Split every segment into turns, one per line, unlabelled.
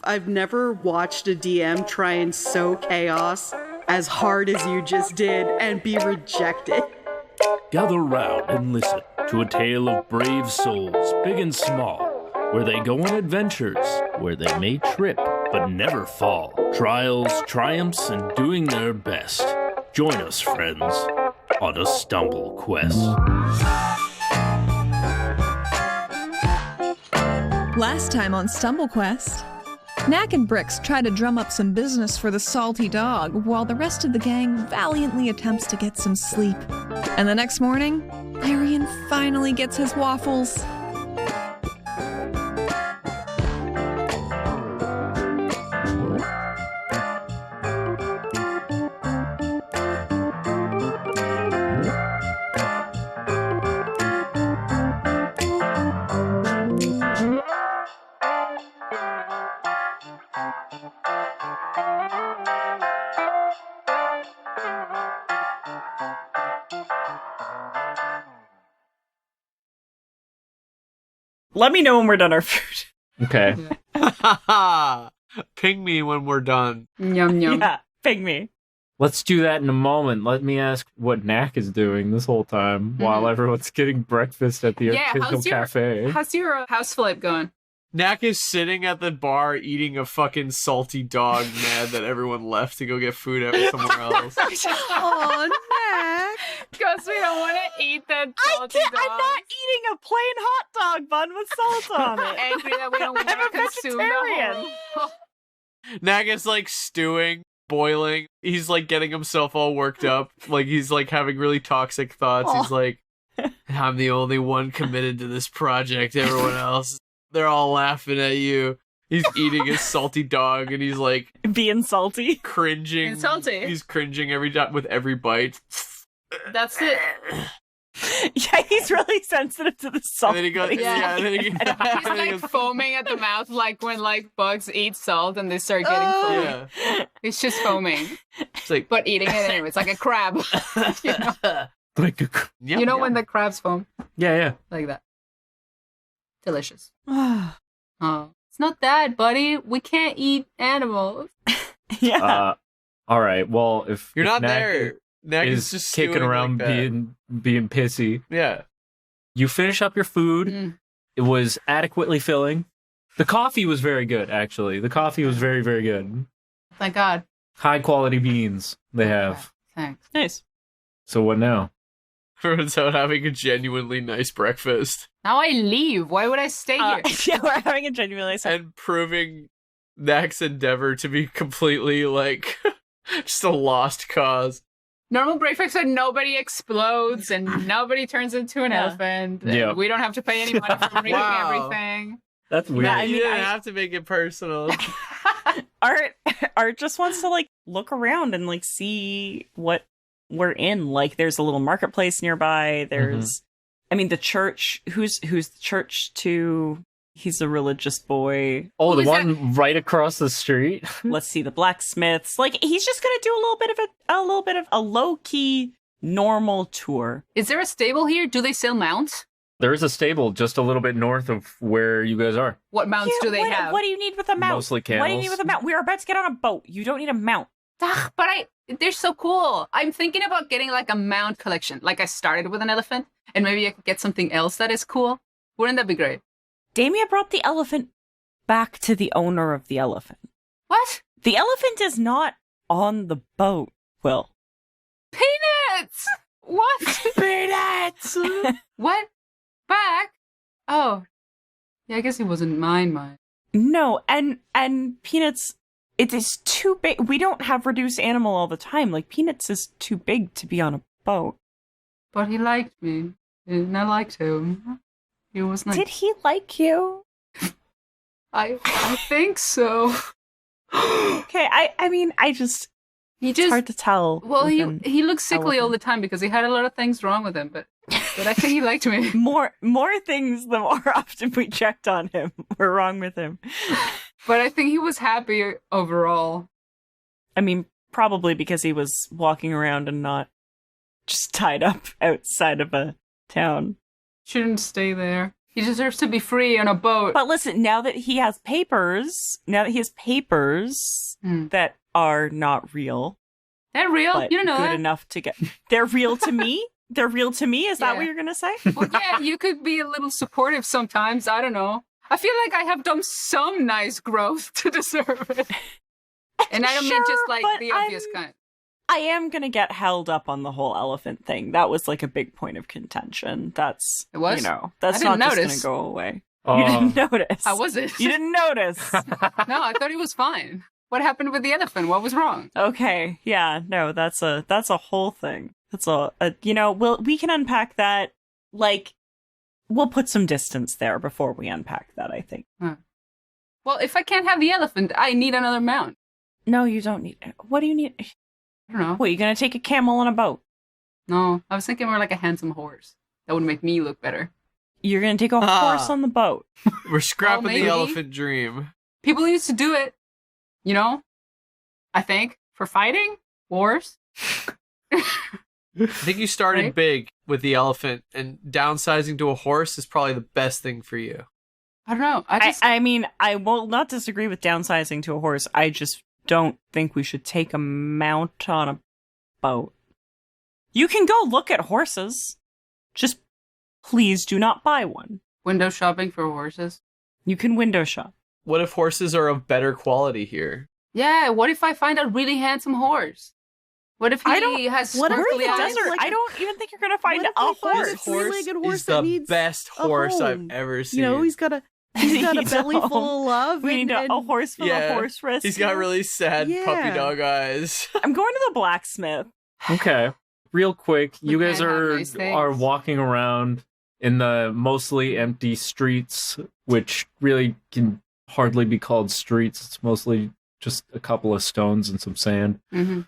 I've never watched a DM try and sow chaos as hard as you just did and be rejected.
Gather round and listen to a tale of brave souls, big and small, where they go on adventures, where they may trip but never fall. Trials, triumphs, and doing their best. Join us, friends, on a stumble quest.
Last time on Stumble Quest, Knack and Brix try to drum up some business for the salty dog, while the rest of the gang valiantly attempts to get some sleep. And the next morning, Arian finally gets his waffles.
Let me know when we're done our food.
Okay.
Ping me when we're done.
Yum yum.
Yeah, ping me.
Let's do that in a moment. Let me ask what Knack is doing this whole time while everyone's getting breakfast at the artisanal cafe.
How's your house flip going?
Knack is sitting at the bar eating a fucking salty dog, mad that everyone left to go get food out somewhere else.
Oh, Knack.
Because we don't want to eat that salty dog.
I'm not eating a plain hot dog bun with salt on it.
Angry that we don't want
I'm a
to consume the
vegetarian.
whole...
Knack is like stewing, boiling. He's like getting himself all worked up. Like he's like having really toxic thoughts. He's like, I'm the only one committed to this project. Everyone else, they're all laughing at you. He's eating his salty dog and he's like
being salty.
Cringing.
Being salty.
He's cringing every time with every bite.
That's it.
Yeah, he's really sensitive to the salt.
And then he goes,
Yeah.
and then
He's like foaming at the mouth, like when like bugs eat salt and they start getting foamy.
yeah.
He's just foaming,
It's like,
but eating it anyway. It's like a crab. You know,
yum,
when
yum.
the crabs foam
Yeah.
like that. Delicious. Oh, it's not that, buddy. We can't eat animals.
Yeah.
All right. Well, if
You're
if
not
Knack
there. Knack
is
is just
kicking
stewing
around
like that.
being pissy,
Yeah.
you finish up your food.
Mm.
It was adequately filling. The coffee was very good, actually. The coffee was very, very good.
Thank God.
High quality beans they have.
Thanks.
Nice.
So what now?
Turns out having a genuinely nice breakfast
Now I leave. Why would I stay here?
Yeah, we're having a genuinely
and proving Knack's endeavor to be completely like just a lost cause.
Normal breakfast and nobody explodes and nobody turns into an
Yeah.
elephant. And
Yeah.
we don't have to pay any money for reading
Wow.
everything.
That's weird.
I
You
mean,
didn't have to make it personal.
Art just wants to like look around and like see what we're in. Like there's a little marketplace nearby. There's I mean the church. Who's the church to? He's a religious boy.
Oh, the
Who's
one right across the street?
Let's see the blacksmiths. Like he's just gonna do a little bit of a low key normal tour.
Is there a stable here? Do they sell mounts?
There is a stable just a little bit north of where you guys are.
What mounts do they
what,
have?
What do you need with a mount?
Mostly
What do you
camels.
need with a mount? We're about to get on a boat. You don't need a mount.
Ugh, but they're so cool. I'm thinking about getting like a mount collection. Like I started with an elephant and maybe I could get something else that is cool. Wouldn't that be great?
Damia brought the elephant back to the owner of the elephant.
What?
The elephant is not on the boat, Will.
Peanuts! What?
Peanuts!
What? Back? Oh. Yeah, I guess he wasn't mine.
No, and Peanuts, it is too big. We don't have reduced animal all the time. Like, Peanuts is too big to be on a boat.
But he liked me. And I liked him. He was nice.
Did he like you?
I think so.
Okay, I mean,
He
it's
just
hard to tell.
well,
with an
he looked sickly all the
elephant.
time because he had a lot of things wrong with him. But I think he liked me.
More things the more often we checked on him were wrong with him.
But I think he was happy overall.
I mean, probably because he was walking around and not just tied up outside of a town.
Shouldn't stay there. He deserves to be free on a boat.
But listen, now that he has papers that are not real.
They're real.
But
You don't know
good
that.
enough to get. They're real to me? They're real to me? Is that what you're going to say?
Well, yeah, you could be a little supportive sometimes. I don't know. I feel like I have done some nice growth to deserve it. And I don't mean just like the obvious kind.
I am going to get held up on the whole elephant thing. That was like a big point of contention. That's,
it was?
That's
I
not
didn't
just going to go away.
Oh.
You didn't notice.
How was it?
You didn't notice.
No, I thought he was fine. What happened with the elephant? What was wrong?
Okay. Yeah, no, that's a whole thing. That's we can unpack that. Like, we'll put some distance there before we unpack that, I think.
Huh. Well, if I can't have the elephant, I need another mount.
No, you don't need it. What do you need?
I don't know.
What, you going to take a camel on a boat?
No, I was thinking more like a handsome horse. That would make me look better.
You're going to take a horse on the boat.
We're scrapping
Well,
the elephant dream.
People used to do it. You know? I think. For fighting? Wars?
I think you started
Right?
big with the elephant, and downsizing to a horse is probably the best thing for you.
I don't know.
I mean, I will not disagree with downsizing to a horse. I just don't think we should take a mount on a boat. You can go look at horses. Just please do not buy one.
Window shopping for horses?
You can window shop.
What if horses are of better quality here?
Yeah, what if I find a really handsome horse? What if he has
what if
sparkly
he
eyes?
does
Desert.
like
I don't even think you're going to find
What if
a
we find
horse.
a three-legged horse
is
that
the
needs
best
a
horse I've
home?
ever seen.
You know, he's got a
Need
belly
a
full
home.
of love.
We need a horse full of horse rescue.
He's got really sad
Yeah.
puppy dog eyes.
I'm going to the blacksmith.
Okay. Real quick, you
We
guys
can't have
are
nice things.
are walking around in the mostly empty streets, which really can hardly be called streets. It's mostly just a couple of stones and some sand.
Mm-hmm.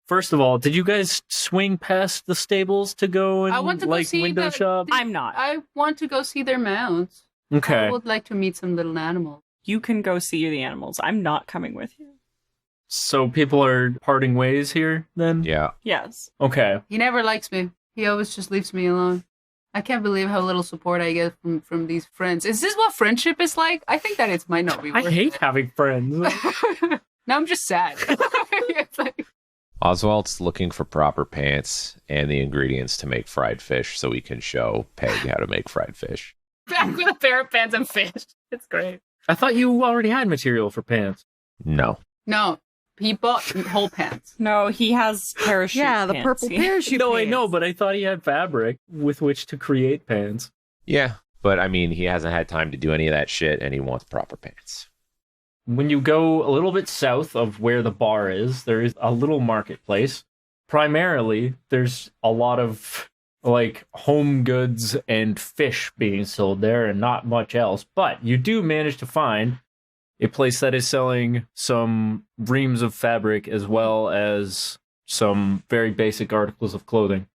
First of all, did you guys swing past the stables to go and
I want to go see
window
the-
shop?
I'm not.
I want to go see their mounts.
Okay.
I would like to meet some little animals.
You can go see the animals. I'm not coming with you.
So people are parting ways here then?
Yeah.
Yes.
Okay.
He never likes me. He always just leaves me alone. I can't believe how little support I get from these friends. Is this what friendship is like? I think that it might not be
I
worth
hate
it.
having friends.
Now I'm just sad. It's like,
Oswalt's looking for proper pants and the ingredients to make fried fish so we can show Peg how to make fried fish.
back with a pair of pants and fish. It's great.
I thought you already had material for pants.
No.
No, he bought whole pants.
No, he has parachute
Yeah, the
pants.
purple parachute
No, I
pants.
know, but I thought he had fabric with which to create pants.
Yeah, but I mean, he hasn't had time to do any of that shit, and he wants proper pants.
When you go a little bit south of where the bar is, there is a little marketplace. Primarily, there's a lot of like home goods and fish being sold there and not much else. But you do manage to find a place that is selling some reams of fabric as well as some very basic articles of clothing.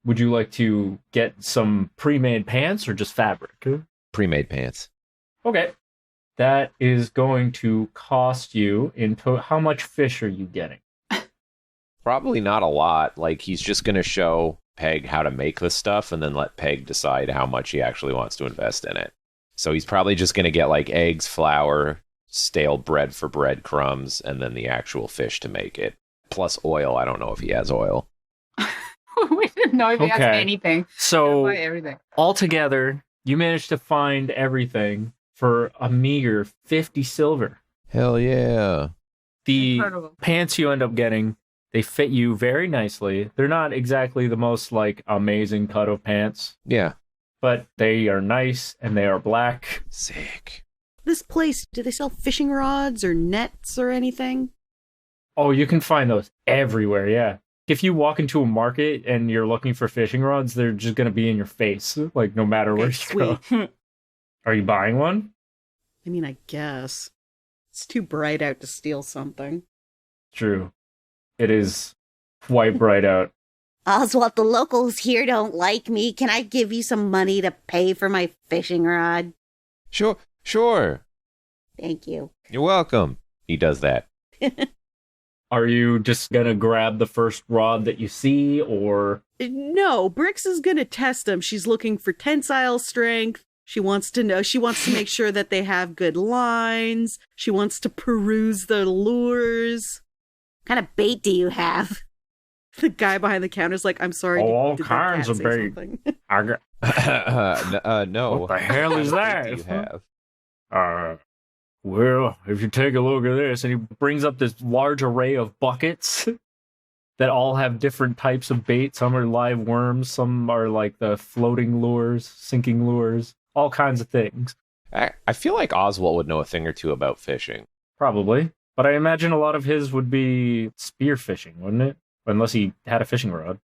Would you like to get some pre-made pants or just fabric?
Pre-made pants.
Okay. That is going to cost you how much fish are you getting?
Probably not a lot. Like, he's just going to show Peg how to make the stuff and then let Peg decide how much he actually wants to invest in it. So he's probably just going to get like eggs, flour, stale bread for breadcrumbs, and then the actual fish to make it. Plus oil. I don't know if he has oil.
We didn't know if he has
Okay.
anything.
So
Buy everything.
altogether, you managed to find everything for a meager 50 silver.
Hell yeah.
The
Incredible.
pants you end up getting, they fit you very nicely. They're not exactly the most like amazing cut of pants,
Yeah.
but they are nice and they are black.
Sick.
This place, do they sell fishing rods or nets or anything?
Oh, you can find those everywhere, yeah. If you walk into a market and you're looking for fishing rods, they're just going to be in your face, like no matter where
Okay,
you go. Are you buying one?
I mean, I guess. It's too bright out to steal something.
True. It is quite bright out.
Oswalt, the locals here don't like me. Can I give you some money to pay for my fishing rod?
Sure.
Thank you.
You're welcome. He does that.
Are you just going to grab the first rod that you see, or...
No, Brix is gonna test him. She's looking for tensile strength, She wants to know. She wants to make sure that they have good lines. She wants to peruse the lures.
What kind of bait do you have?
The guy behind the counter is like, I'm sorry.
All
did that
kinds
cat
of
say
bait.
something?
I got,
No.
what the hell is
What
that?
do you have?
Well, if you take a look at this, and he brings up this large array of buckets that all have different types of bait. Some are live worms, some are like the floating lures, sinking lures, all kinds of things.
I feel like Oswalt would know a thing or two about fishing.
Probably. But I imagine a lot of his would be spear fishing, wouldn't it? Unless he had a fishing rod.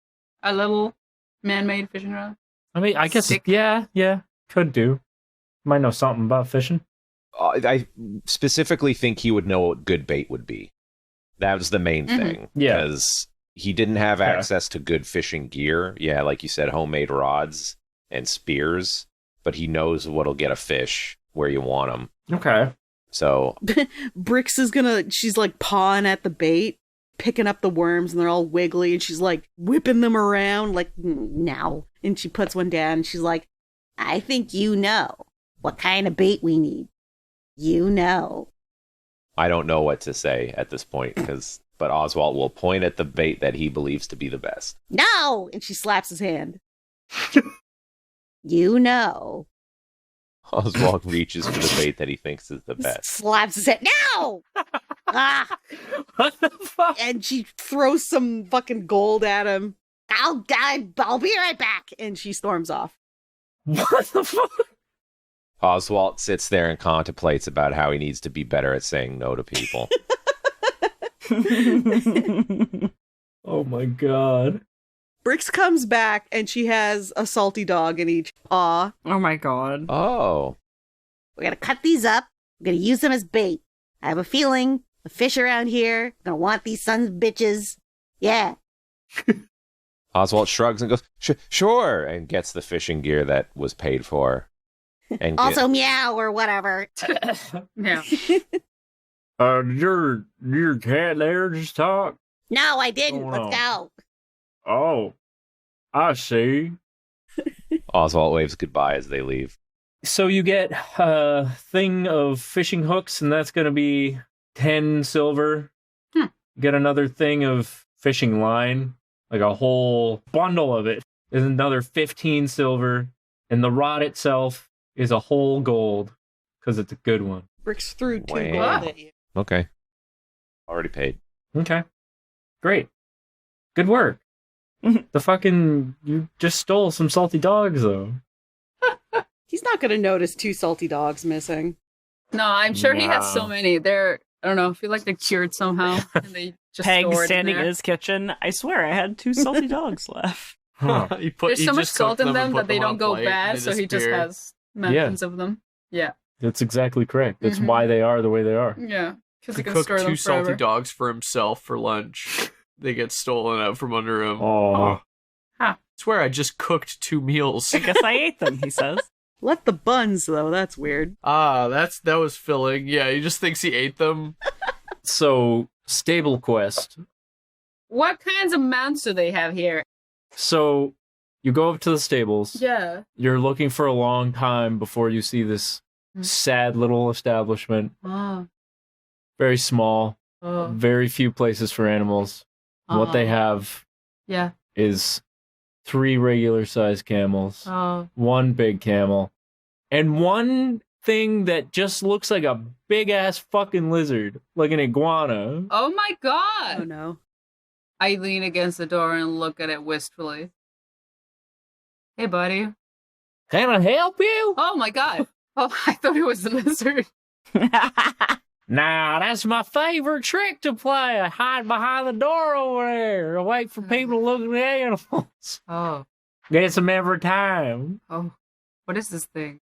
A little man-made fishing rod.
I mean, I guess,
Stick.
yeah, could do. Might know something about fishing.
I specifically think he would know what good bait would be. That was the main thing.
Yeah.
Because he didn't have access to good fishing gear. Yeah, like you said, homemade rods and spears. But he knows what'll get a fish where you want them.
Okay.
So
Brix is she's like pawing at the bait, picking up the worms, and they're all wiggly, and she's like whipping them around, like, now. And she puts one down, and she's like,
I think you know what kind of bait we need. You know.
I don't know what to say at this point, but Oswalt will point at the bait that he believes to be the best.
No!
and she slaps his hand.
You know.
Oswalt reaches for the bait that he thinks is the best.
Slaps his head. No! Ah!
What the fuck?
And she throws some fucking gold at him.
I'll be right back.
And she storms off.
What the fuck?
Oswalt sits there and contemplates about how he needs to be better at saying no to people.
Oh my god.
Brix comes back, and she has a salty dog in each paw.
Oh my god.
Oh.
We're gonna cut these up. We're gonna use them as bait. I have a feeling the fish around here are gonna want these sons of bitches. Yeah.
Oswalt shrugs and goes, sure, and gets the fishing gear that was paid for. And
Also meow or whatever.
Yeah.
Did your cat there just talk?
No, I didn't.
Oh,
Let's go.
Oh, I see.
Oswalt waves goodbye as they leave.
So you get a thing of fishing hooks, and that's going to be 10 silver. You get another thing of fishing line, like a whole bundle of it, is another 15 silver. And the rod itself is a whole gold, because it's a good one.
Brix threw 2
Wow.
gold at you.
Okay. Already paid.
Okay. Great. Good work. You just stole some salty dogs, though.
He's not going to notice 2 salty dogs missing.
No, I'm sure he has so
No.
many. I don't know, I feel like they're cured somehow. And they just
Peg
stored
standing in
there.
his kitchen. I swear I had 2 salty dogs left.
Huh.
There's so much salt in them that they don't go bad, so he just has mountains of them. Yeah.
That's exactly correct. That's
Mhm.
why they are the way they are.
Yeah. Because
He
he can
cooked
store
2
them
salty
forever.
dogs for himself for lunch. They get stolen out from under him.
Oh.
I swear I just cooked 2 meals.
I guess I ate them, he says.
Let the buns, though. That's weird.
That was filling. Yeah, he just thinks he ate them.
So, stable quest.
What kinds of mounts do they have here?
So, you go up to the stables.
Yeah.
You're looking for a long time before you see this sad little establishment.
Oh.
Very small.
Oh.
Very few places for animals. What they have
Yeah.
is 3 regular-sized camels,
Oh.
1 big camel, and 1 thing that just looks like a big-ass fucking lizard, like an iguana.
Oh my god!
Oh, no.
I lean against the door and look at it wistfully. Hey, buddy.
Can I help you?
Oh my god. Oh, I thought it was the lizard.
Nah, that's my favorite trick to play. I hide behind the door over there. I wait for people to look at the animals.
Oh.
Gets them every time.
Oh. What is this thing?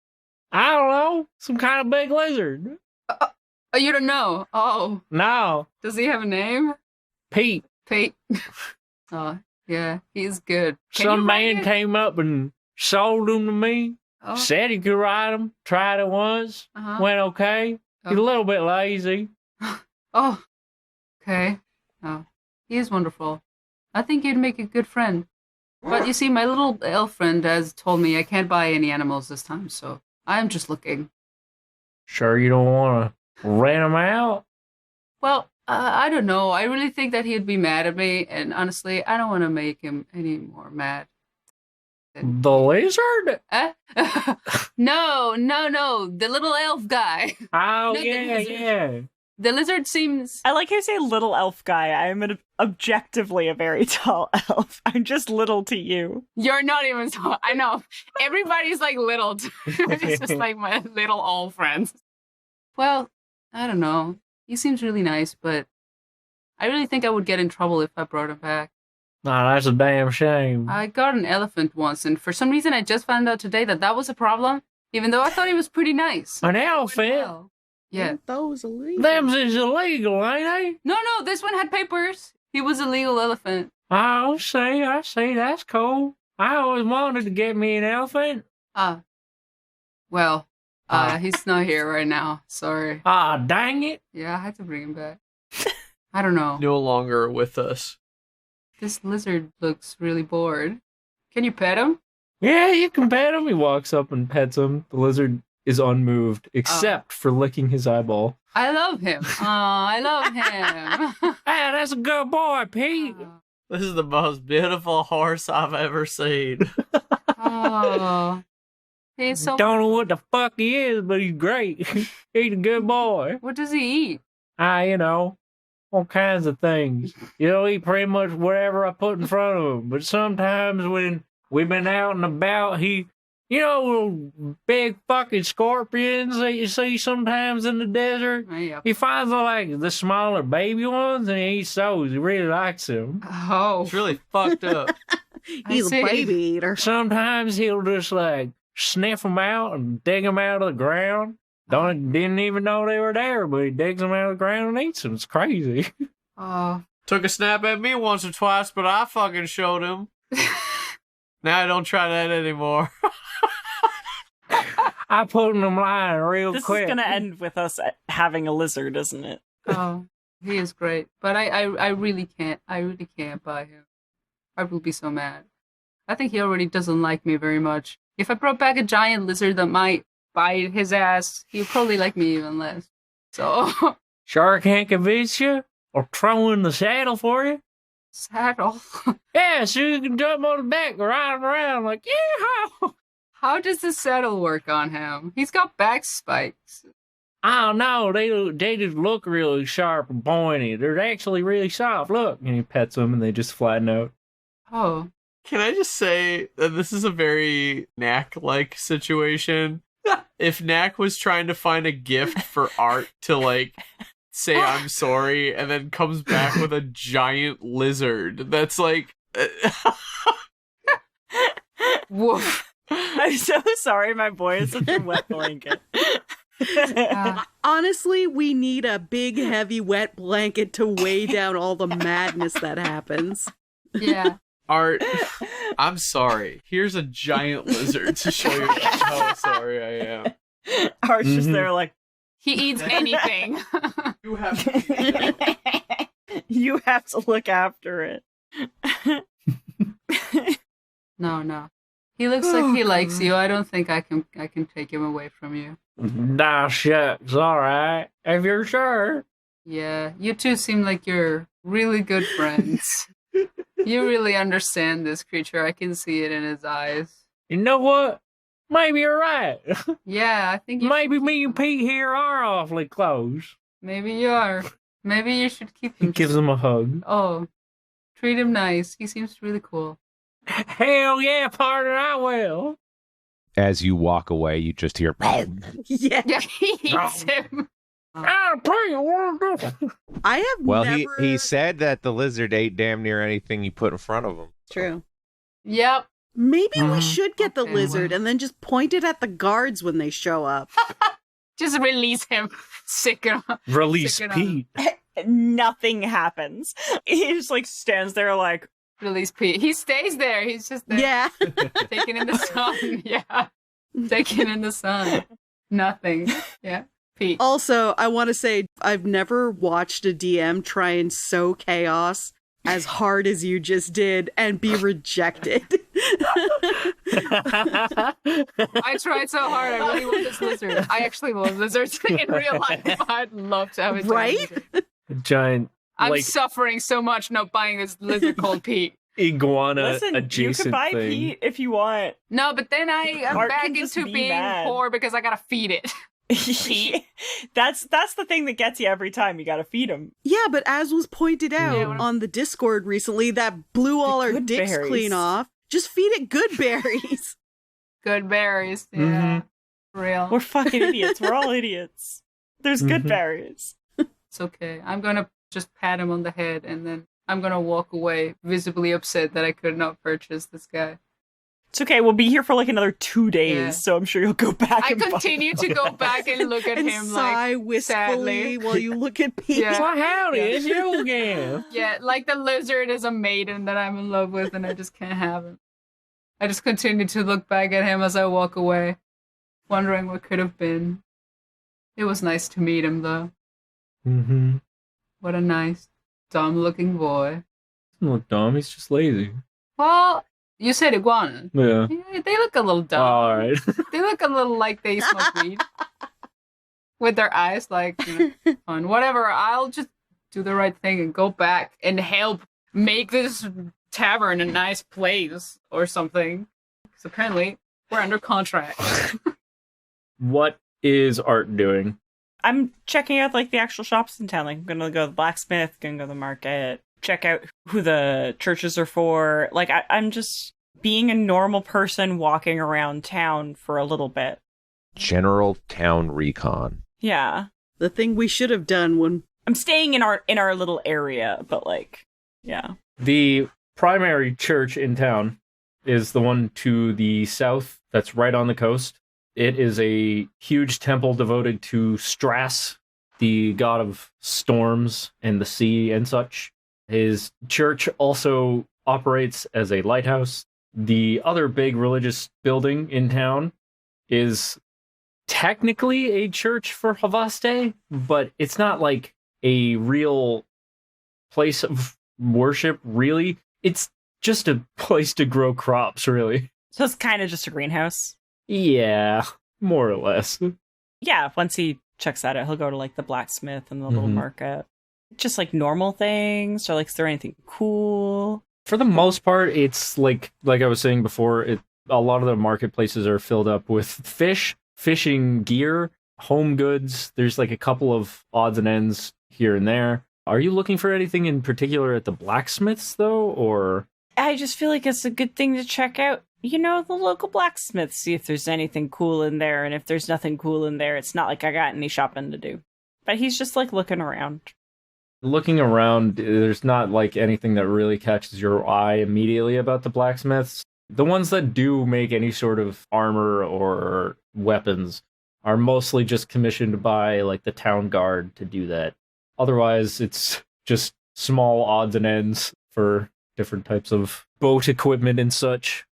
I don't know. Some kind of big lizard.
Oh, you don't know? Oh.
No.
Does he have a name?
Pete.
Pete. Oh, yeah. He's good. Can
Some
you ride
man
it?
came up and sold them to me.
Oh.
Said he could ride them. Tried it once.
Uh-huh.
Went okay. He's a
Oh.
little bit lazy.
Oh. Okay. Oh. He is wonderful. I think you'd make a good friend. But you see, my little elf friend has told me I can't buy any animals this time, so I'm just looking.
Sure you don't want to rent him out?
Well, I don't know. I really think that he'd be mad at me, and honestly, I don't want to make him any more mad.
The lizard?
No. The little elf guy.
Oh,
No,
yeah.
The lizard seems...
I like how you say little elf guy. I'm objectively a very tall elf. I'm just little to you.
You're not even tall. I know. Everybody's like little. It's just like my little old friends. Well, I don't know. He seems really nice, but I really think I would get in trouble if I brought him back.
Nah, that's a damn shame.
I got an elephant once, and for some reason I just found out today that was a problem, even though I thought he was pretty nice.
An elephant?
Well, yeah.
Those illegal.
Them's is illegal, ain't they?
No, this one had papers. He was a legal elephant.
I see, that's cool. I always wanted to get me an elephant.
He's not here right now. Sorry.
Dang it.
Yeah, I had to bring him back. I don't know.
No longer with us.
This lizard looks really bored. Can you pet him?
Yeah, you can pet him. He walks up and pets him. The lizard is unmoved, except for licking his eyeball.
I love him. Oh, I love him.
Hey, that's a good boy, Pete.
This is the most beautiful horse I've ever seen.
Oh. He's so...
Don't know what the fuck he is, but he's great. He's a good boy.
What does he eat?
All kinds of things. He'll eat pretty much whatever I put in front of him. But sometimes when we've been out and about, little big fucking scorpions that you see sometimes in the desert.
Oh, yeah.
He finds the smaller baby ones and he eats those. He really likes them.
Oh.
It's really fucked up.
He's a baby eater.
Sometimes he'll just sniff them out and dig them out of the ground. Didn't even know they were there, but he digs them out of the ground and eats them. It's crazy.
Oh.
Took a snap at me once or twice, but I fucking showed him. Now I don't try that anymore.
I put him line real
This
quick.
is gonna end with us having a lizard, isn't it?
Oh, he is great. But I really can't. I really can't buy him. I will be so mad. I think he already doesn't like me very much. If I brought back a giant lizard that might bite his ass, he'd probably like me even less. So...
Sure can't convince you? Or throw in the saddle for you?
Saddle?
Yeah, so you can jump on the back, riding around like, yeah.
How does the saddle work on him? He's got back spikes.
I don't know. They just look really sharp and pointy. They're actually really soft. Look. And he pets them and they just flatten out.
Oh.
Can I just say that this is a very Knack-like situation? If Knack was trying to find a gift for Art to, say I'm sorry, and then comes back with a giant lizard, that's
Woof.
I'm so sorry, my boy is such a wet blanket.
Honestly, we need a big, heavy, wet blanket to weigh down all the madness that happens.
Yeah.
Art, I'm sorry. Here's a giant lizard to show you how sorry I am.
Art's just there
he eats anything.
You have to eat that.
You have to look after it.
No. He looks like he likes you. I don't think I can take him away from you.
Nah, shucks. All right. If you're sure.
Yeah, you two seem like you're really good friends. You really understand this creature. I can see it in his eyes.
You know what? Maybe you're right.
Yeah, I think
Maybe me and Pete here are awfully close.
Maybe you are. Maybe you should keep
He
him.
gives him a hug.
Oh, treat him nice. He seems really cool.
Hell yeah, partner, I will.
As you walk away, you just hear.
Yeah.
Yeah, he eats him.
I'll tell you what.
I have
Well,
never...
he said that the lizard ate damn near anything you put in front of him.
True.
Yep.
Maybe we should get the
Okay,
lizard
well.
and then just point it at the guards when they show up.
Just release him. Sick him.
Release
Stick it
Pete.
Nothing happens. He just stands there
Release Pete. He stays there. He's just there.
Yeah.
Taking in the sun. Yeah. Taking in the sun. Nothing. Yeah. Pete.
Also, I want to say I've never watched a DM try and sow chaos as hard as you just did and be rejected.
I tried so hard. I really want this lizard. I actually love lizards in real life. I'd love to have a
Right?
lizard.
Giant,
I'm
like,
suffering so much not buying this lizard called Pete.
iguana
Listen, you
adjacent
can buy
thing.
Pete if you want.
No, but then I am
Art
back
can just
into
be
being
mad.
poor because I gotta feed it.
That's the thing that gets you every time. You gotta feed him.
Yeah, but as was pointed out
Yeah,
on the Discord recently, that blew all our
good
dicks
berries.
clean off. Just feed it good berries.
Good berries. Yeah. Real.
We're fucking idiots. We're all idiots. There's good
Mhm.
berries.
It's okay. I'm gonna just pat him on the head and then I'm gonna walk away, visibly upset that I could not purchase this guy.
It's okay. We'll be here for like another 2 days,
Yeah.
so I'm sure you'll go back.
I
and buy
continue to go back and look at
and
him
sigh
like
wistfully
sadly.
while you look at Pete.
Yeah.
Well, howdy, it's you again.
Yeah, like the lizard is a maiden that I'm in love with and I just can't have him. I just continue to look back at him as I walk away, wondering what could have been. It was nice to meet him though.
Mm-hmm.
What a nice, dumb-looking boy.
Doesn't look dumb. He's just lazy.
Well, you said iguana.
Yeah.
Yeah, they look a little dumb.
All right.
They look a little like they smoke weed. With their eyes like, on whatever. I'll just do the right thing and go back and help make this tavern a nice place or something. Because apparently we're under contract.
What is Art doing?
I'm checking out like the actual shops in town. Like I'm gonna go to the blacksmith, gonna go to the market, check out who the churches are for. Like I'm just being a normal person walking around town for a little bit.
General town recon.
Yeah.
The thing we should have done when
I'm staying in our little area, but like, yeah.
The primary church in town is the one to the south that's right on the coast. It is a huge temple devoted to Strass, the god of storms and the sea and such. His church also operates as a lighthouse. The other big religious building in town is technically a church for Havaste, but it's not like a real place of worship, really. It's just a place to grow crops, really.
So it's kind of just a greenhouse.
Yeah, more or less.
Yeah, once he checks that out, he'll go to like the blacksmith and the little
Mhm.
market. Just like normal things, or like is there anything cool?
For the most part, it's like I was saying before, a lot of the marketplaces are filled up with fish, fishing gear, home goods. There's like a couple of odds and ends here and there. Are you looking for anything in particular at the blacksmiths, though, or?
I just feel like it's a good thing to check out, you know, the local blacksmith, see if there's anything cool in there. And if there's nothing cool in there, it's not like I got any shopping to do. But he's just like looking around.
Looking around, there's not like anything that really catches your eye immediately about the blacksmiths. The ones that do make any sort of armor or weapons are mostly just commissioned by like the town guard to do that. Otherwise, it's just small odds and ends for different types of boat equipment and such.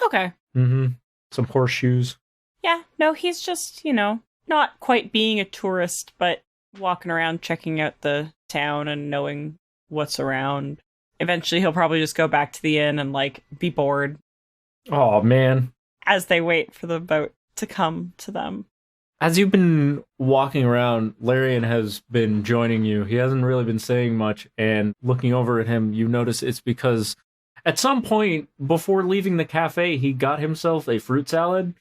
Okay.
Mm-hmm. Some horseshoes.
Yeah, no, he's just, you know, not quite being a tourist, but walking around checking out the town and knowing what's around. Eventually, he'll probably just go back to the inn and, like, be bored
Oh, man.
as they wait for the boat to come to them.
As you've been walking around, Larian has been joining you. He hasn't really been saying much, and looking over at him, you notice it's because at some point before leaving the cafe, he got himself a fruit salad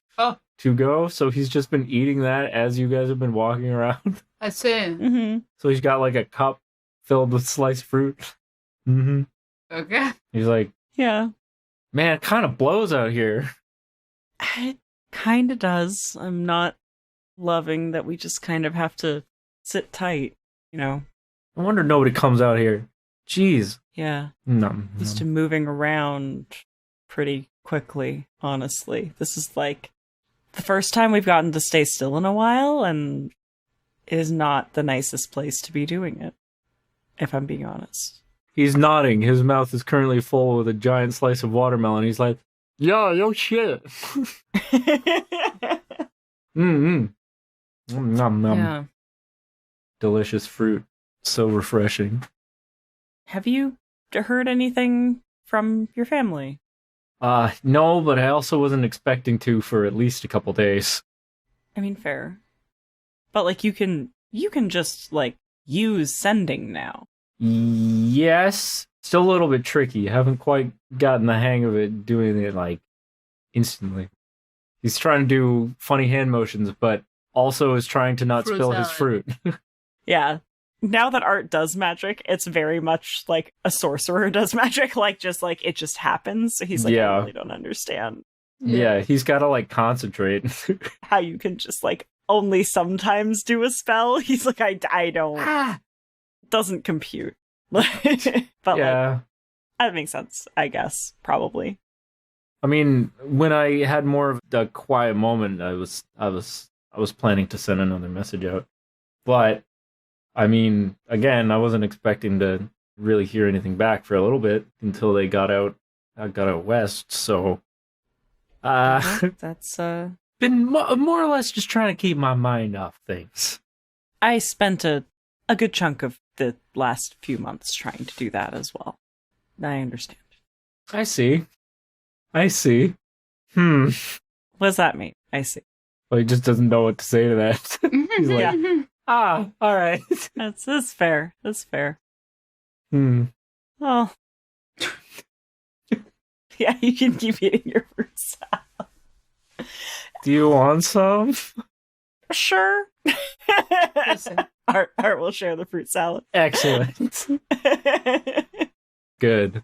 to go, so he's just been eating that as you guys have been walking around.
I see.
Mm-hmm.
So he's got like a cup filled with sliced fruit. Mm-hmm.
Okay.
He's like,
Yeah.
man, it kind of blows out here.
It kind of does. I'm not loving that we just kind of have to sit tight, you know?
I wonder nobody comes out here. Jeez.
Yeah.
No.
Used to moving around pretty quickly, honestly. This is like the first time we've gotten to stay still in a while, and it is not the nicest place to be doing it, if I'm being honest.
He's nodding. His mouth is currently full with a giant slice of watermelon. He's like, yo shit. Mm-hmm. Nom, nom.
Yeah.
Delicious fruit. So refreshing.
Have you heard anything from your family?
No, but I also wasn't expecting to for at least a couple days.
I mean, fair. But, like, you can just, like, use sending now.
Yes. Still a little bit tricky. Haven't quite gotten the hang of it, doing it, like, instantly. He's trying to do funny hand motions, but also is trying to not spill his fruit.
Yeah. Now that Art does magic, it's very much like a sorcerer does magic. Like, just, like, it just happens. So he's like, I really don't understand.
Yeah, he's got to, like, concentrate.
How you can just, like, only sometimes do a spell. He's like, I don't. Doesn't compute. But
yeah,
like, that makes sense, I guess. Probably.
I mean, when I had more of a quiet moment, I was planning to send another message out. But I mean, again, I wasn't expecting to really hear anything back for a little bit until they got out west. So
that's
been more or less just trying to keep my mind off things.
I spent a good chunk of the last few months trying to do that as well. I understand.
I see. What
does that mean? I see.
Well, he just doesn't know what to say to that. He's like, all right.
That's fair. That's fair. Oh. Yeah, you can keep eating your fruit salad.
Do you want some?
Sure. Listen, Art will share the fruit salad.
Excellent. Good.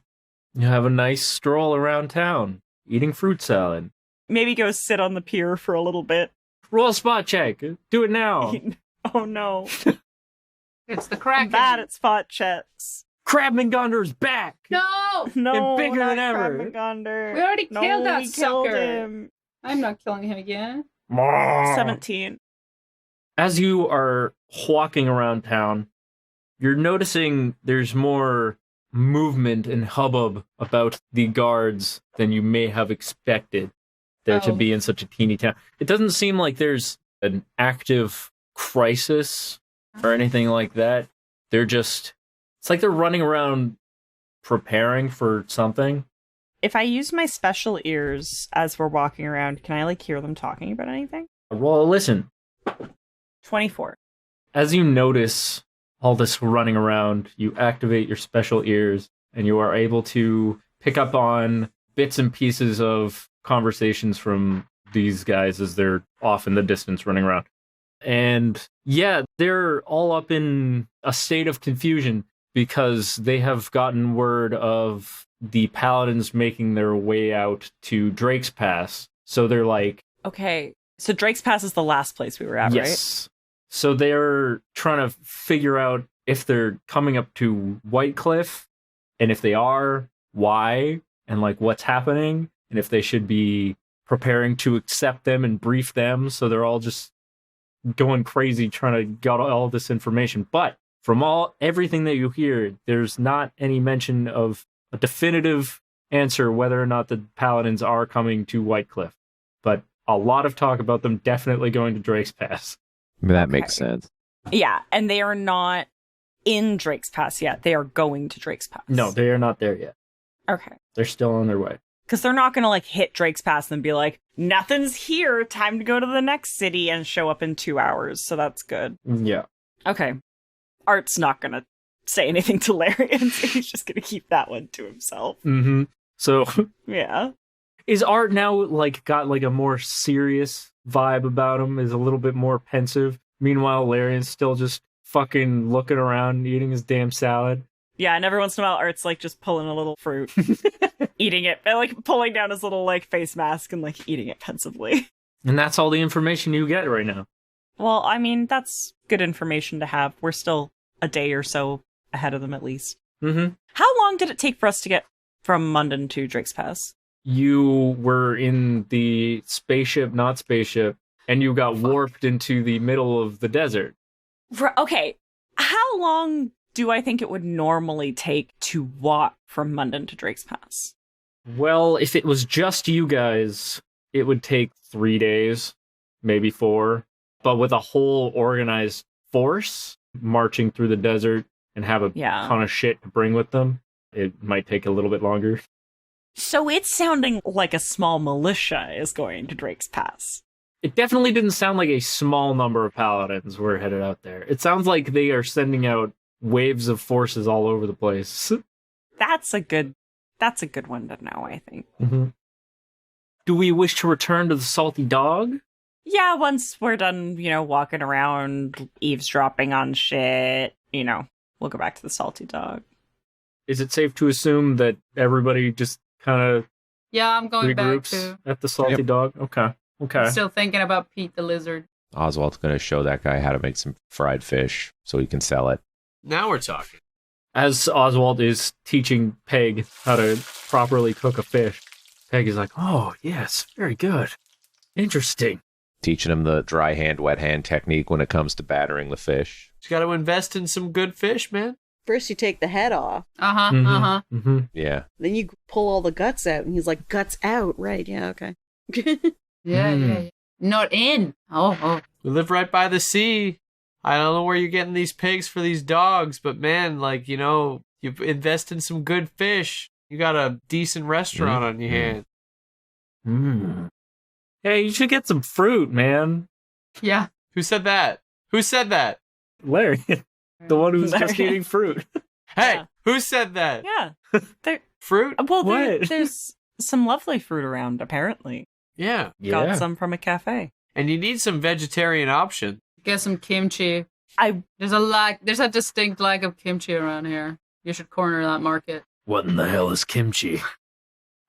You have a nice stroll around town, eating fruit salad.
Maybe go sit on the pier for a little bit.
Roll a spot check. Do it now.
Oh no.
It's the Kraken.
I'm bad at spot checks.
Crabmangonder's back.
No,
and
bigger than ever.
Crabmangonder.
We already killed that
killed
sucker.
Him.
I'm not killing him again.
17.
As you are walking around town, you're noticing there's more movement and hubbub about the guards than you may have expected there to be in such a teeny town. It doesn't seem like there's an active crisis or anything like that. It's like they're running around preparing for something.
If I use my special ears as we're walking around, can I, like, hear them talking about anything?
Roll a listen.
24.
As you notice all this running around, you activate your special ears, and you are able to pick up on bits and pieces of conversations from these guys as they're off in the distance running around. And yeah, they're all up in a state of confusion because they have gotten word of the paladins making their way out to Drake's Pass. So they're like...
Okay, so Drake's Pass is the last place we were at,
yes. Right? So they're trying to figure out if they're coming up to White Cliff, and if they are, why, and like what's happening, and if they should be preparing to accept them and brief them. So they're all just going crazy trying to get all this information. But from everything that you hear, there's not any mention of a definitive answer whether or not the paladins are coming to White Cliff. But a lot of talk about them definitely going to Drake's Pass.
That makes sense.
Yeah, and they are not in Drake's Pass yet. They are going to Drake's Pass.
No, they are not there yet.
Okay.
They're still on their way.
Because they're not going to, like, hit Drake's Pass and be like, nothing's here, time to go to the next city, and show up in 2 hours, so that's good.
Yeah.
Okay. Art's not going to say anything to Larian, so he's just going to keep that one to himself.
Mm-hmm. So...
yeah.
Is Art now, like, got, like, a more serious vibe about him? Is a little bit more pensive? Meanwhile, Larian's still just fucking looking around and eating his damn salad.
Yeah, and every once in a while, Art's, like, just pulling a little fruit. Eating it. And, like, pulling down his little, like, face mask and, like, eating it pensively.
And that's all the information you get right now.
Well, I mean, that's good information to have. We're still a day or so ahead of them, at least.
Mm-hmm.
How long did it take for us to get from Munden to Drake's Pass?
You were in the spaceship, not spaceship, and you got warped into the middle of the desert.
Okay, how long do I think it would normally take to walk from Munden to Drake's Pass?
Well, if it was just you guys, it would take 3 days, maybe 4. But with a whole organized force marching through the desert and have a ton of shit to bring with them, it might take a little bit longer.
So it's sounding like a small militia is going to Drake's Pass.
It definitely didn't sound like a small number of paladins were headed out there. It sounds like they are sending out waves of forces all over the place.
That's a good one to know, I think.
Mm-hmm. Do we wish to return to the Salty Dog?
Yeah, once we're done, walking around, eavesdropping on shit, we'll go back to the Salty Dog.
Is it safe to assume that everybody just kind of
Yeah, I'm going back
regroups
to.
at the Salty Dog? Okay.
I'm still thinking about Pete the Lizard.
Oswald's going to show that guy how to make some fried fish so he can sell it.
Now we're talking.
As Oswald is teaching Peg how to properly cook a fish, Peg is like, oh, yes, very good. Interesting.
Teaching him the dry hand, wet hand technique when it comes to battering the fish.
You got to invest in some good fish, man.
First, you take the head off.
Uh-huh,
Mhm,
uh-huh.
mhm.
Yeah.
Then you pull all the guts out, and he's like, guts out. Right, yeah, okay.
Yeah. Not in. Oh.
We live right by the sea. I don't know where you're getting these pigs for these dogs, but man, you invest in some good fish. You got a decent restaurant on your hand.
Mm. Hey, you should get some fruit, man.
Yeah.
Who said that? Who said that?
Larry, the one who's just
Larry.
eating fruit.
Hey,
Yeah.
who said that?
Yeah.
Fruit?
Well,
What?
there's some lovely fruit around, apparently.
Yeah.
Got some from a cafe.
And you need some vegetarian option.
Get some kimchi.
I
There's a distinct lack of kimchi around here. You should corner that market.
What in the hell is kimchi?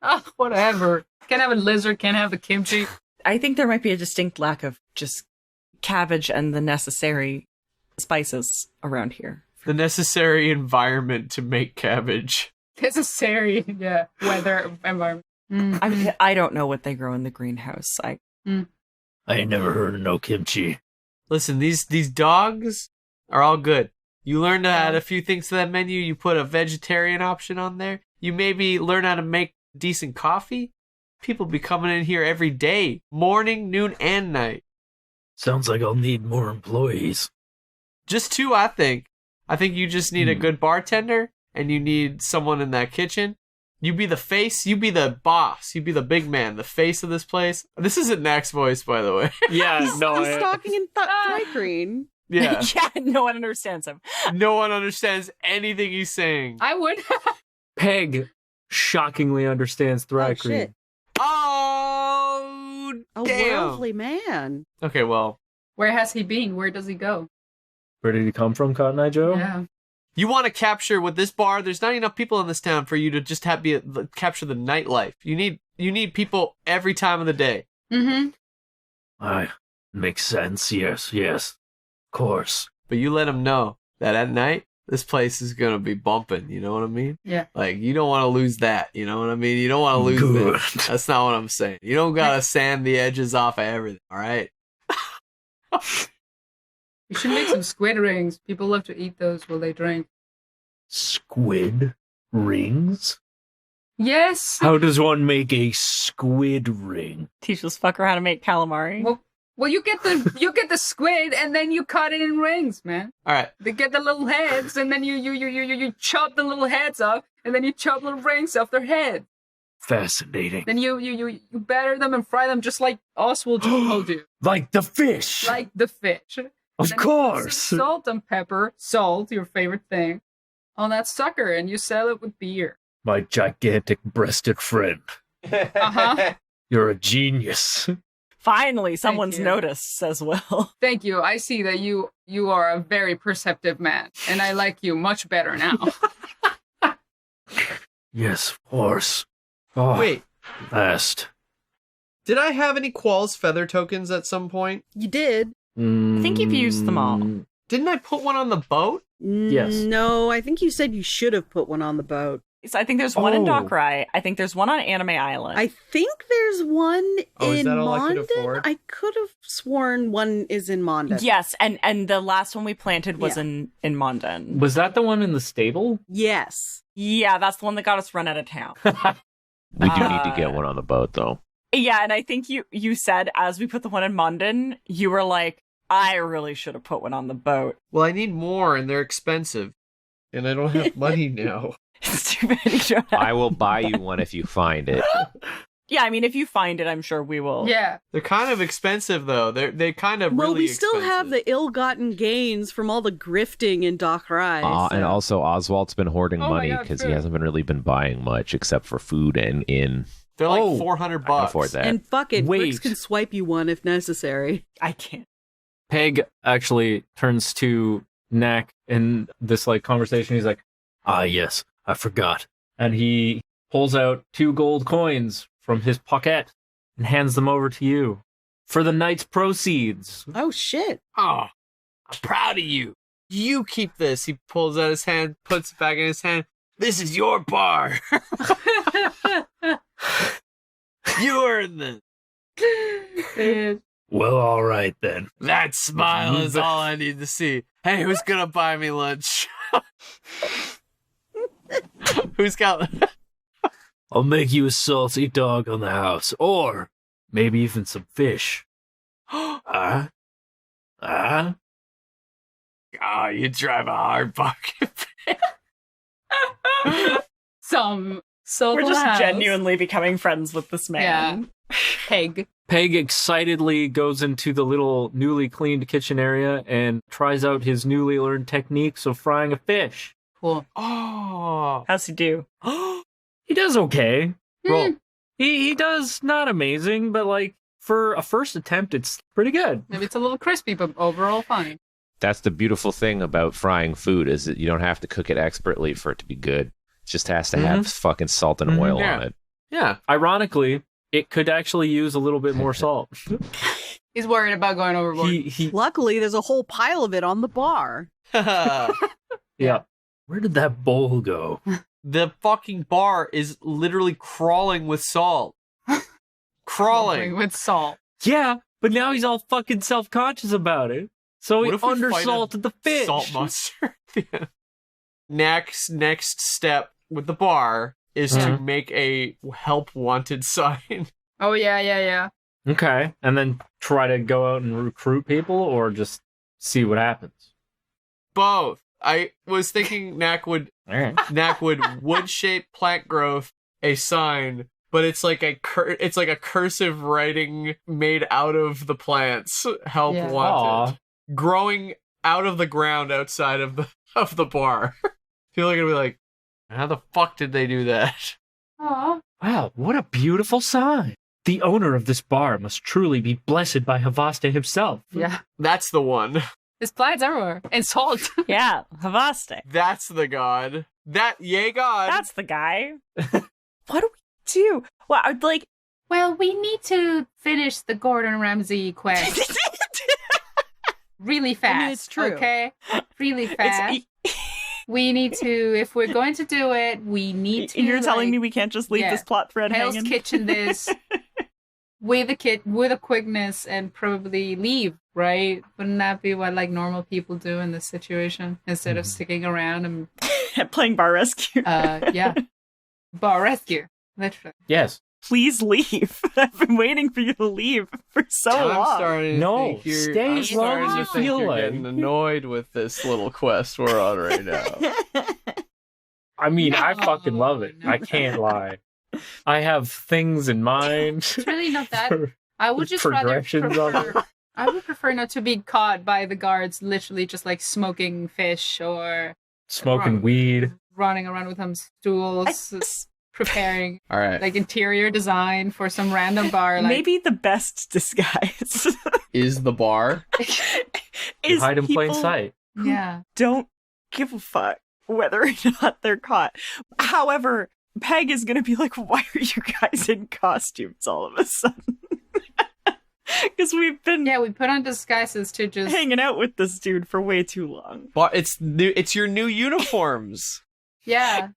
Oh, whatever. Can't have a lizard, can't have the kimchi.
think there might be a distinct lack of just cabbage and the necessary spices around here.
The necessary environment to make cabbage.
Necessary, yeah. Weather, environment.
I mean, I don't know what they grow in the greenhouse.
I ain't never heard of no kimchi.
Listen, these dogs are all good. You learn to add a few things to that menu. You put a vegetarian option on there. You maybe learn how to make decent coffee. People be coming in here every day, morning, noon, and night.
Sounds like I'll need more employees.
Just 2, I think. I think you just need a good bartender, and you need someone in that kitchen. You be the face, you be the boss, you be the big man, the face of this place. This isn't Knack's voice, by the way.
Yeah,
He's talking in Thrycreen.
Yeah.
Yeah, no one understands him.
No one understands anything he's saying.
I would.
Peg shockingly understands
Oh,
Thrycreen.
shit.
Oh,
A
damn.
worldly man.
Okay, well,
Where has he been? Where does he go?
Where did he come from, Cotton Eye Joe?
Yeah.
you want to capture with this bar. There's not enough people in this town for you to just capture the nightlife. You need people every time of the day.
Mm-hmm.
Makes sense. Yes. Of course.
But you let them know that at night this place is gonna be bumping. You know what I mean?
Yeah.
Like you don't want to lose that. You know what I mean? You don't want to lose
Good.
that. That's not what I'm saying. You don't gotta sand the edges off of everything. All right.
You should make some squid rings. People love to eat those while they drink.
Squid rings?
Yes.
How does one make a squid ring?
Teach this fucker how to make calamari.
Well, you get the squid and then you cut it in rings, man.
All right.
They get the little heads and then you chop the little heads off and then you chop little rings off their head.
Fascinating.
Then you batter them and fry them just like Oswalt just told you,
Like the fish.
like the fish.
of
Then you put
course.
some salt and pepper, salt, your favorite thing, on that sucker, and you sell it with beer.
My gigantic breasted friend.
Uh-huh.
You're a genius.
Finally, someone's
you.
noticed as well.
Thank you. I see that you are a very perceptive man, and I like you much better now.
Yes, of course. Oh,
Wait.
Last.
Did I have any Qualls feather tokens at some point?
You did.
I think you've used them all.
Didn't I put one on the boat?
Yes.
No, I think you said you should have put one on the boat.
So I think there's one in
Oh.
Dockrai. I think there's one on Anime Island.
I think there's one
Oh, is
in
that all I could
Mondin.
afford?
I could have sworn one is in Mondin.
Yes, and the last one we planted was
Yeah.
in Mondin.
Was that the one in the stable?
Yes.
Yeah, that's the one that got us run out of town.
We do need to get one on the boat, though.
Yeah, and I think you said as we put the one in Mondin, you were like, I really should have put one on the boat.
Well, I need more, and they're expensive. And I don't have money now.
It's too bad you don't have
I will buy you one if you find it.
Yeah, I mean, if you find it, I'm sure we will.
Yeah.
They're kind of expensive, though. They kind of
Well,
really
we still
expensive.
have the ill-gotten gains from all the grifting in Dockerai.
And also, Oswalt's been hoarding
Oh my
money
God,
because he
true.
hasn't been buying much except for food and inn.
They're like
Oh,
$400.
I can afford that.
And fuck it,
Wait.
Brix can swipe you one if necessary.
I can't.
Peg actually turns to Knack in this like conversation. He's like, "Ah, yes, I forgot." And he pulls out 2 gold coins from his pocket and hands them over to you for the night's proceeds.
Oh shit.
Oh, I'm proud of you. You keep this. He pulls out his hand, puts it back in his hand. This is your bar. You earned this.
Well, all right then.
That smile is all I need to see. Hey, who's gonna buy me lunch? Who's got...
I'll make you a salty dog on the house, or maybe even some fish. Ah? Ah?
Oh, you drive a hard bargain.
Some so
We're just
house.
genuinely becoming friends with this man.
Peg.
Peg excitedly goes into the little newly cleaned kitchen area and tries out his newly learned techniques of frying a fish.
Cool.
Oh.
How's he do?
He does okay. Well, he does not amazing, but like for a first attempt, it's pretty good.
Maybe it's a little crispy, but overall fine.
That's the beautiful thing about frying food is that you don't have to cook it expertly for it to be good. It just has to have fucking salt and oil
Yeah.
on it.
Yeah.
Ironically, it could actually use a little bit more salt.
He's worried about going overboard.
Luckily, there's a whole pile of it on the bar.
Yeah.
Where did that bowl go?
The fucking bar is literally crawling with salt. Crawling.
With salt.
Yeah, but now he's all fucking self-conscious about it. So
What
he
if we fight a
undersalted the fish.
Salt monster. Yeah. Knack's next step with the bar is to make a help wanted sign.
Oh, yeah.
Okay, and then try to go out and recruit people, or just see what happens.
Both. I was thinking Knack would wood shape plant growth a sign, but it's like it's like a cursive writing made out of the plants. Help
Yeah.
wanted. Growing out of the ground outside of the bar. People are gonna be like, how the fuck did they do that?
Aw.
Wow, what a beautiful sign. The owner of this bar must truly be blessed by Havasta himself.
Yeah.
That's the one.
There's plants everywhere. And salt.
Yeah, Havaste.
That's the god. Yay god.
That's the guy. What do we do? Well, I'd like.
Well, we need to finish the Gordon Ramsay quest really fast.
I mean, it's true.
Okay? Really fast. We need to, if we're going to do it, we need to.
You're telling me we can't just leave this plot thread
Hell's
hanging?
Kitchen this with a quickness and probably leave, right? Wouldn't that be what like normal people do in this situation instead of sticking around and
Playing bar rescue.
yeah, bar rescue, literally.
Yes.
Please leave. I've been waiting for you to leave for so
I'm
long.
starting to
No,
think you're,
stay
I'm
as long
starting
as
to
you
think
feel
you're
like.
getting annoyed with this little quest we're on right now.
I mean, I
No,
fucking love it.
no.
I can't lie. I have things in mind.
It's really not that.
for
I would just rather
progressions of it.
prefer. I would prefer not to be caught by the guards, literally just like smoking fish or
Smoking weed.
running around with some stools, preparing
All right.
like interior design for some random bar. Like,
Maybe the best disguise
Is the bar?
You
is
hide in plain
people
sight.
yeah.
don't give a fuck whether or not they're caught. However, Peg is going to be like, why are you guys in costumes all of a sudden? Because we've been
Yeah, we put on disguises to just.
hanging out with this dude for way too long.
Bar. It's new. It's your new uniforms.
Yeah.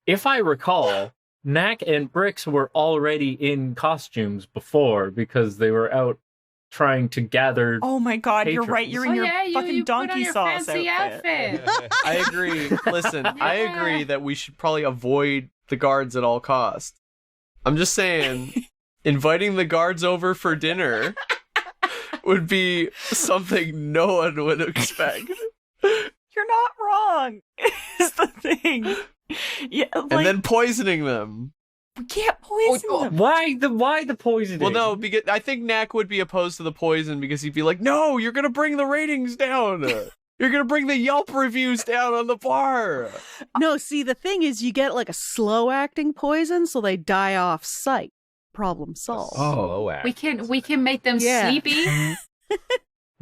If I recall, Knack and Brix were already in costumes before because they were out trying to gather.
Oh my god, you're
Patrons.
right. You're in
Oh,
your
yeah,
fucking
you put on
donkey
your
sauce
fancy
outfit.
I agree. Listen, I agree that we should probably avoid the guards at all costs. I'm just saying, inviting the guards over for dinner would be something no one would expect.
You're not wrong. Is the thing. Yeah,
and then poisoning them.
we can't poison them.
Why the poisoning?
Well, no, because I think Knack would be opposed to the poison because he'd be like, no, you're going to bring the ratings down. You're going to bring the Yelp reviews down on the bar.
No, see, the thing is you get like a slow-acting poison, so they die off sight. Problem solved.
We can make them sleepy.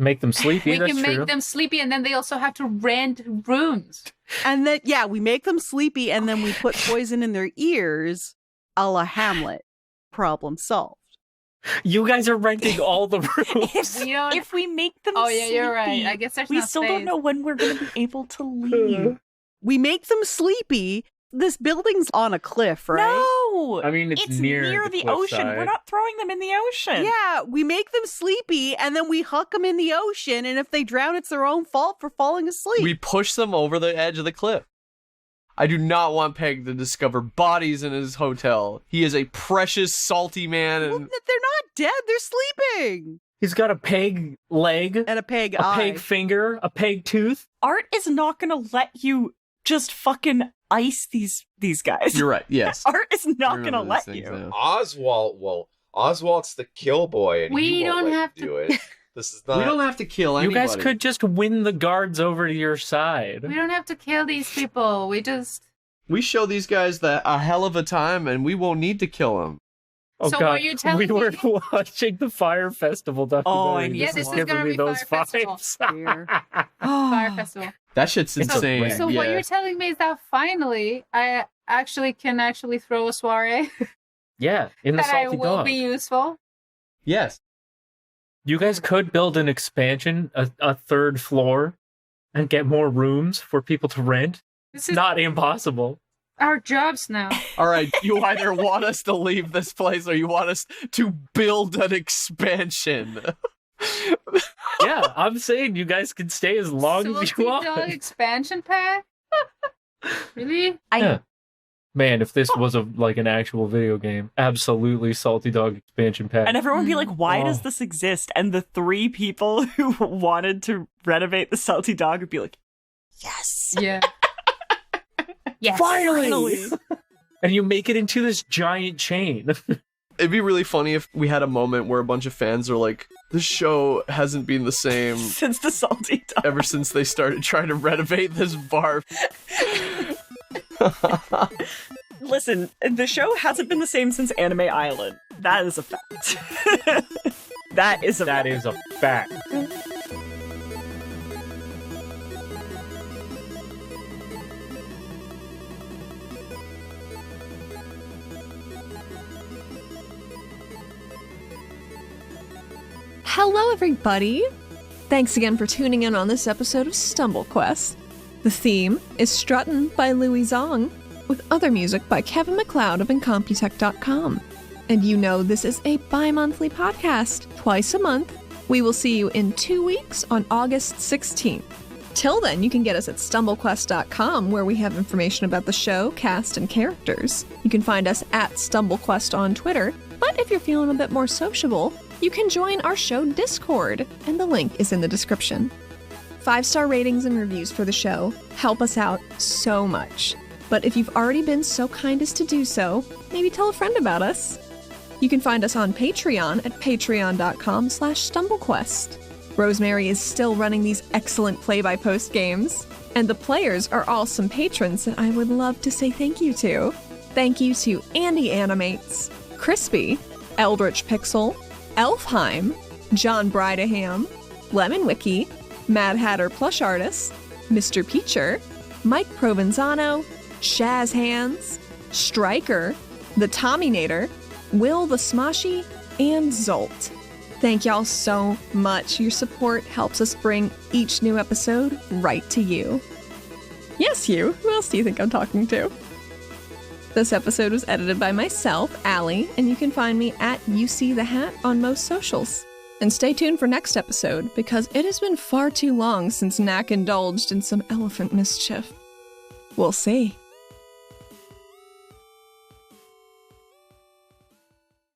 Make them sleepy,
We
that's
can
true.
make them sleepy, and then they also have to rent rooms.
And then, we make them sleepy, and then we put poison in their ears, a la Hamlet. Problem solved.
You guys are renting all the rooms.
If we make them
Oh, yeah, you're right.
sleepy,
I guess there's
we
not
still
space.
don't know when we're going to be able to leave.
We make them sleepy. This building's on a cliff, right?
No!
I mean, it's near
the
cliff
ocean.
side.
We're not throwing them in the ocean.
Yeah, we make them sleepy, and then we huck them in the ocean, and if they drown, it's their own fault for falling asleep.
We push them over the edge of the cliff. I do not want Peg to discover bodies in his hotel. He is a precious, salty man.
Well,
And
they're not dead, they're sleeping.
He's got a peg leg,
And a peg
a
eye.
peg finger, a peg tooth.
Art is not going to let you just fucking ice these guys.
you're right, yes.
Art is
I
not going to
remember
let
these things
you.
now.
Oswalt's the kill boy, and
We
he won't
don't
let
have
you do it. This is
We
not.
don't have to kill
You
anybody.
guys could just win the guards over to your side.
We don't have to kill these people.
We show these guys a hell of a time, and we won't need to kill them.
Oh
So
god,
are you telling
we were
me-
watching the Fire Festival documentary.
I need
Yeah,
to
this
watch
is
giving
gonna
me
be
those
Fire Festival.
vibes.
Fire Festival.
That shit's
It's
insane.
a-
So what you're telling me is that finally I can throw a soiree
Yeah, in the
that I
salty
will
dog.
be useful.
Yes.
You guys could build an expansion, a third floor, and get more rooms for people to rent.
This
It's
is
not impossible.
our jobs now.
All right, you either want us to leave this place or you want us to build an expansion.
Yeah, I'm saying you guys can stay as long as
Salty
you
Dog
want.
expansion pack? Really?
Yeah. Man, if this was an actual video game, absolutely Salty Dog expansion pack.
And everyone would be like, why
Oh.
does this exist? And the 3 people who wanted to renovate the Salty Dog would be like, yes.
Yeah. Yes.
Finally! And you make it into this giant chain.
It'd be really funny if we had a moment where a bunch of fans are like, this show hasn't been the same
Since the Salty Dog.
ever since they started trying to renovate this bar.
Listen, the show hasn't been the same since Anime Island. That is a fact. That is a
fact.
Hello, everybody! Thanks again for tuning in on this episode of Stumble Quest. The theme is Struttin by Louie Zong, with other music by Kevin MacLeod of Incompetech.com. And you know this is a bi-monthly podcast, twice a month. We will see you in 2 weeks on August 16th. Till then, you can get us at StumbleQuest.com, where we have information about the show, cast, and characters. You can find us at StumbleQuest on Twitter, but if you're feeling a bit more sociable, you can join our show Discord, and the link is in the description. 5-star ratings and reviews for the show help us out so much. But if you've already been so kind as to do so, maybe tell a friend about us. You can find us on Patreon at patreon.com/StumbleQuest. Rosemary is still running these excellent play-by-post games, and the players are all some patrons that I would love to say thank you to. Thank you to Andy Animates, Crispy, Eldritch Pixel, Elfheim, John Brideham, Lemon Wiki, Mad Hatter Plush Artist, Mr. Peacher, Mike Provenzano, Shaz Hands, Striker, The Tommynator, Will the Smoshy, and Zolt. Thank y'all so much. Your support helps us bring each new episode right to you. Yes, you. Who else do you think I'm talking to? This episode was edited by myself, Allie, and you can find me at UCTheHat on most socials. And stay tuned for next episode, because it has been far too long since Knack indulged in some elephant mischief. We'll see.